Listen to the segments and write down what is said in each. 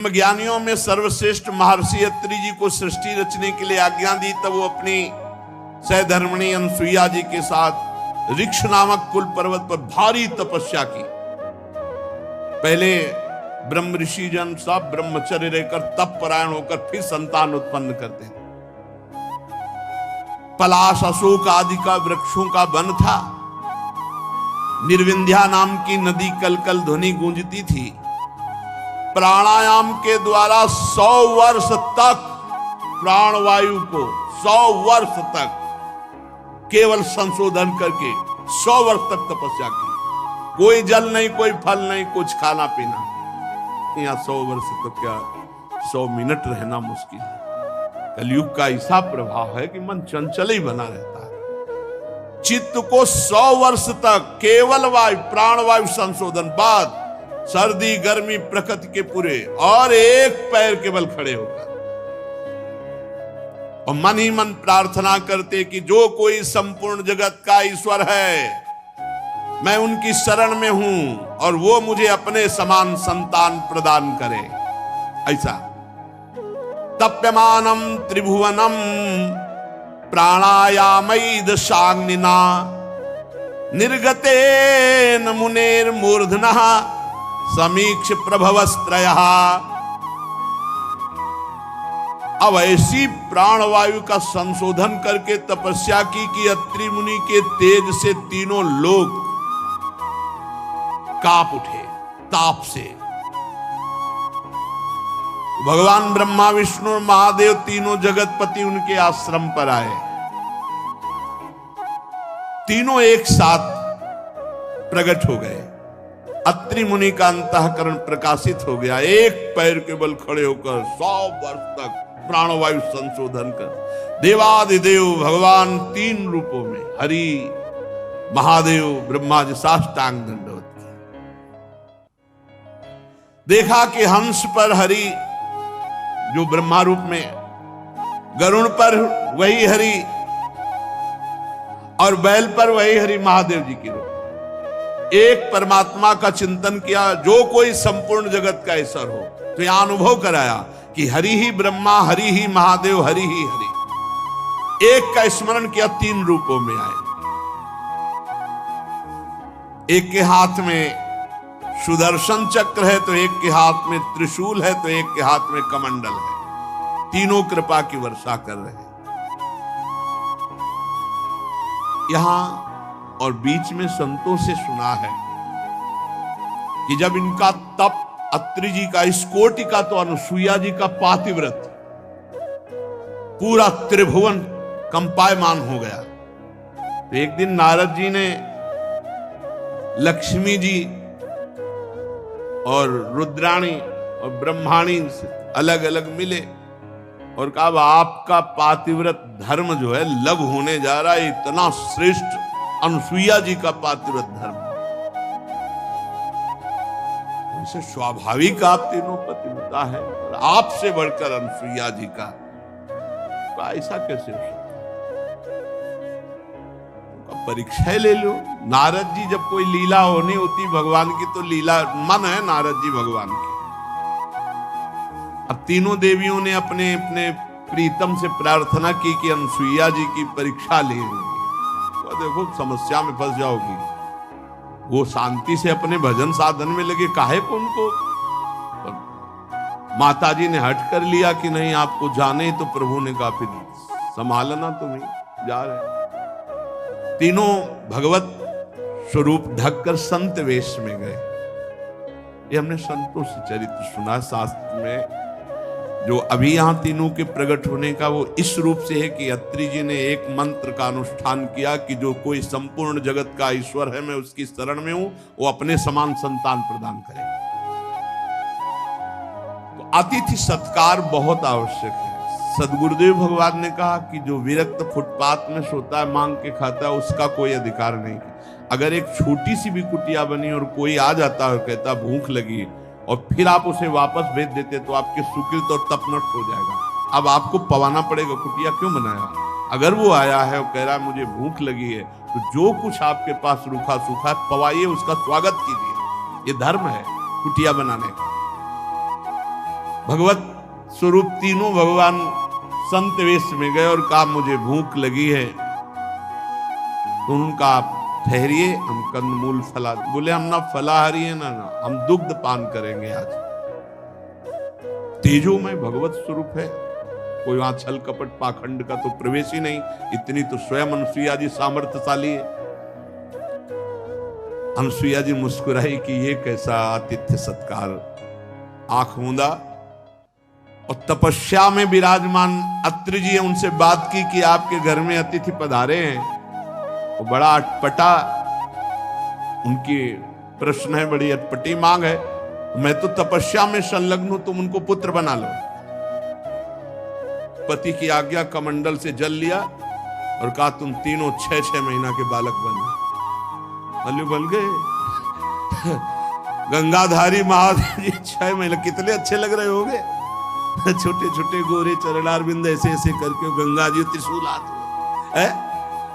ज्ञानियों में सर्वश्रेष्ठ महर्षि अत्रि जी को सृष्टि रचने के लिए आज्ञा दी, तब वो अपनी सहधर्मिणी अनसुईया जी के साथ ऋक्ष नामक कुल पर्वत पर भारी तपस्या की। पहले ब्रह्म ऋषि जन सब ब्रह्मचर्य रहकर तप परायण होकर फिर संतान उत्पन्न करते हैं। पलाश अशोक आदि का वृक्षों का वन था। निर्विंध्या नाम की नदी कल कल ध्वनि गूंजती थी। प्राणायाम के द्वारा 100 वर्ष तक प्राणवायु को 100 वर्ष तक केवल संशोधन करके 100 वर्ष तक तपस्या की। कोई जल नहीं, कोई फल नहीं, कुछ खाना पीना। यहाँ 100 वर्ष तो क्या 100 मिनट रहना मुश्किल है। कलयुग का ऐसा प्रभाव है कि मन चंचल ही बना रहता है। चित्त को 100 वर्ष तक केवल वायु प्राणवायु संशोधन, बाद सर्दी गर्मी प्रकृति के पूरे और एक पैर केवल खड़े होकर और मन ही मन प्रार्थना करते कि जो कोई संपूर्ण जगत का ईश्वर है, मैं उनकी शरण में हूं और वो मुझे अपने समान संतान प्रदान करे। ऐसा तप्यमानम त्रिभुवनम प्राणायामैद शाग्निना निर्गतेन मुनेर मूर्धनः समीक्ष प्रभवस्त्रयः। अब ऐसी प्राणवायु का संशोधन करके तपस्या की कि अत्रि मुनि के तेज से तीनों लोग कांप उठे ताप से। भगवान ब्रह्मा विष्णु और महादेव तीनों जगतपति उनके आश्रम पर आए। तीनों एक साथ प्रकट हो गए। अत्रि मुनि का अंतःकरण प्रकाशित हो गया। एक पैर के बल खड़े होकर 100 वर्ष तक प्राणवायु संशोधन कर देवादिदेव भगवान 3 रूपों में हरि महादेव ब्रह्मा जी साष्टांग दंडवत किया। देखा कि हंस पर हरि जो ब्रह्मा रूप में, गरुड़ पर वही हरि और बैल पर वही हरि महादेव जी की रूप। एक परमात्मा का चिंतन किया, जो कोई संपूर्ण जगत का ईश्वर हो। तो यहां अनुभव कराया कि हरि ही ब्रह्मा, हरि ही महादेव, हरि ही हरि। एक का स्मरण किया, 3 रूपों में आए। एक के हाथ में सुदर्शन चक्र है, तो एक के हाथ में त्रिशूल है, तो एक के हाथ में कमंडल है। तीनों कृपा की वर्षा कर रहे हैं। यहां और बीच में संतों से सुना है कि जब इनका तप अत्रि जी का, इस कोटि का तो अनुसुईया जी का पातिव्रत पूरा त्रिभुवन कंपायमान हो गया। तो एक दिन नारद जी ने लक्ष्मी जी और रुद्राणी और ब्रह्माणी से अलग अलग मिले और कहा, आपका पातिव्रत धर्म जो है लघु होने जा रहा है। इतना श्रेष्ठ अनुसुईया जी का पातिव्रत धर्म, उनसे स्वाभाविक आप तीनों पतिव्रता है, और आपसे बढ़कर अनुसुईया जी का, तो ऐसा कैसे हो सकता? परीक्षा ले लो। नारद जी जब कोई लीला होनी होती भगवान की, तो लीला मन है नारद जी भगवान की। अब तीनों देवियों ने अपने अपने प्रीतम से प्रार्थना की कि अनुसुईया जी की परीक्षा ले। देखो समस्या में फंस जाओगी। वो शांति से अपने भजन साधन में लगे, काहे को उनको माता जी ने हट कर लिया कि नहीं आपको जाने, तो प्रभु ने कहा फिर संभालना तुम्हें, जा रहे। तीनों भगवत स्वरूप ढककर संत वेश में गए। ये हमने संतों से चरित्र सुना शास्त्र में। जो अभी यहां तीनों के प्रकट होने का वो इस रूप से है कि अत्रि जी ने एक मंत्र का अनुष्ठान किया कि जो कोई संपूर्ण जगत का ईश्वर है, मैं उसकी शरण में हूं, वो अपने समान संतान प्रदान करे। तो अतिथि सत्कार बहुत आवश्यक है। सदगुरुदेव भगवान ने कहा कि जो विरक्त फुटपाथ में सोता है, मांग के खाता है, उसका कोई अधिकार नहीं। अगर एक छोटी सी भी कुटिया बनी और कोई आ जाता है और कहता भूख लगी, और फिर आप उसे वापस भेज देते, तो आपके सुकृत और तप नष्ट हो जाएगा। अब आपको पवाना पड़ेगा, कुटिया क्यों बनाया? अगर वो आया है और कह रहा है मुझे भूख लगी है, तो जो कुछ आपके पास रूखा सूखा पवाइए, उसका स्वागत कीजिए। ये धर्म है कुटिया बनाने का। भगवत स्वरूप तीनों भगवान संत वेश में गए और कहा मुझे भूख लगी है। तो उनका आप ठहरिए, हम कंदमूल फला, बोले हम ना फलाहारी है ना हम दुग्ध पान करेंगे आज। तेजो में भगवत स्वरूप है, कोई वहां छल कपट पाखंड का तो प्रवेश ही नहीं। इतनी तो स्वयं अनुसुईया जी सामर्थ्यशाली है। अनुसुईया जी मुस्कुराई कि ये कैसा आतिथ्य सत्कार। आंख मूंदा और तपस्या में विराजमान अत्रि जी उनसे बात की कि आपके घर में अतिथि पधारे हैं। वो बड़ा अटपटा उनकी प्रश्न है, बड़ी अटपटी मांग है। मैं तो तपस्या में संलग्न हूं, तुम उनको पुत्र बना लो। पति की आज्ञा कमंडल से जल लिया और कहा तुम तीनों 6-6 महीना के बालक बन गए। बन गए गंगाधारी महादेव जी 6 महीने, कितने अच्छे लग रहे होंगे। छोटे छोटे गोरे चरणारविंद ऐसे ऐसे करके गंगा जी त्रिशूल हाथ में,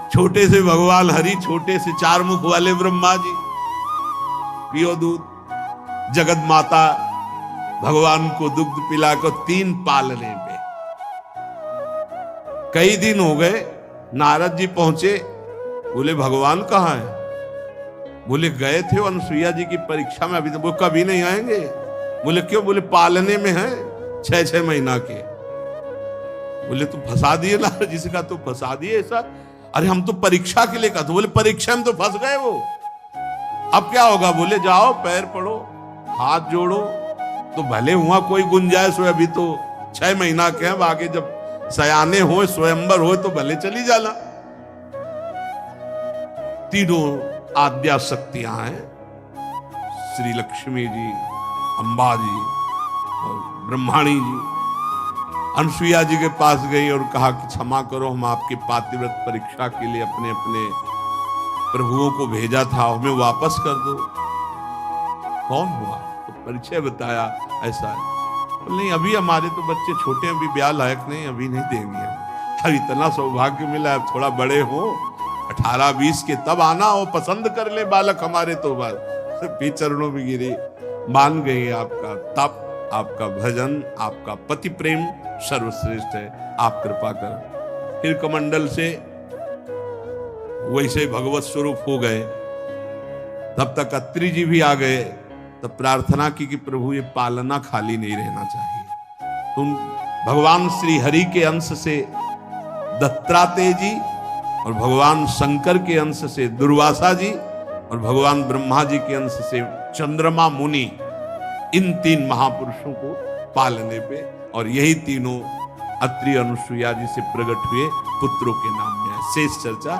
छोटे से भगवान हरि, छोटे से 4 मुख वाले ब्रह्मा जी, पियो दूध। जगत माता भगवान को दुग्ध पिलाकर 3 पालने पे कई दिन हो गए। नारद जी पहुंचे, बोले भगवान कहाँ है? बोले गए थे अनुसुईया जी की परीक्षा में, अभी तो वो कभी नहीं आएंगे। बोले क्यों? बोले पालने में है 6-6 महीना के। बोले तू फंसा दिए नारद जी का, तो फंसा दिए ऐसा। अरे हम तो परीक्षा के लिए कहा। तो बोले परीक्षा में तो फंस गए वो, अब क्या होगा? बोले जाओ पैर पड़ो, हाथ जोड़ो, तो भले हुआ कोई गुंजाइश हो। अभी तो 6 महीना के हैं, आगे जब सयाने हो स्वयंवर हो तो भले चली जाना। तीनों आद्या शक्तियां हैं, श्री लक्ष्मी जी, अंबा जी और ब्रह्माणी जी। अनुसुईया जी के पास गई और कहा कि क्षमा करो, हम आपके पातिव्रत परीक्षा के लिए अपने अपने प्रभुओं को भेजा था, हमें वापस कर दो। कौन हुआ? तो परिचय बताया, ऐसा है। नहीं अभी हमारे तो बच्चे छोटे हैं, अभी ब्याह लायक नहीं, अभी नहीं देंगे हम। अब इतना सौभाग्य मिला है, थोड़ा बड़े हो 18-20 के तब आना हो, पसंद कर ले बालक हमारे। तो बात भी चरणों में गिरी, मान गई आपका तप, आपका भजन, आपका पति प्रेम सर्वश्रेष्ठ है, आप कृपा कर। फिर कमंडल से वैसे भगवत स्वरूप हो गए। तब तक अत्रि जी भी आ गए। तब प्रार्थना की कि प्रभु ये पालना खाली नहीं रहना चाहिए। तुम भगवान श्री हरि के अंश से दत्तात्रेय जी और भगवान शंकर के अंश से दुर्वासा जी और भगवान ब्रह्मा जी के अंश से चंद्रमा मुनि, इन 3 महापुरुषों को पालने पे, और यही तीनों अत्रि अनुसुईया जी से प्रकट हुए पुत्रों के नाम में है। शेष चर्चा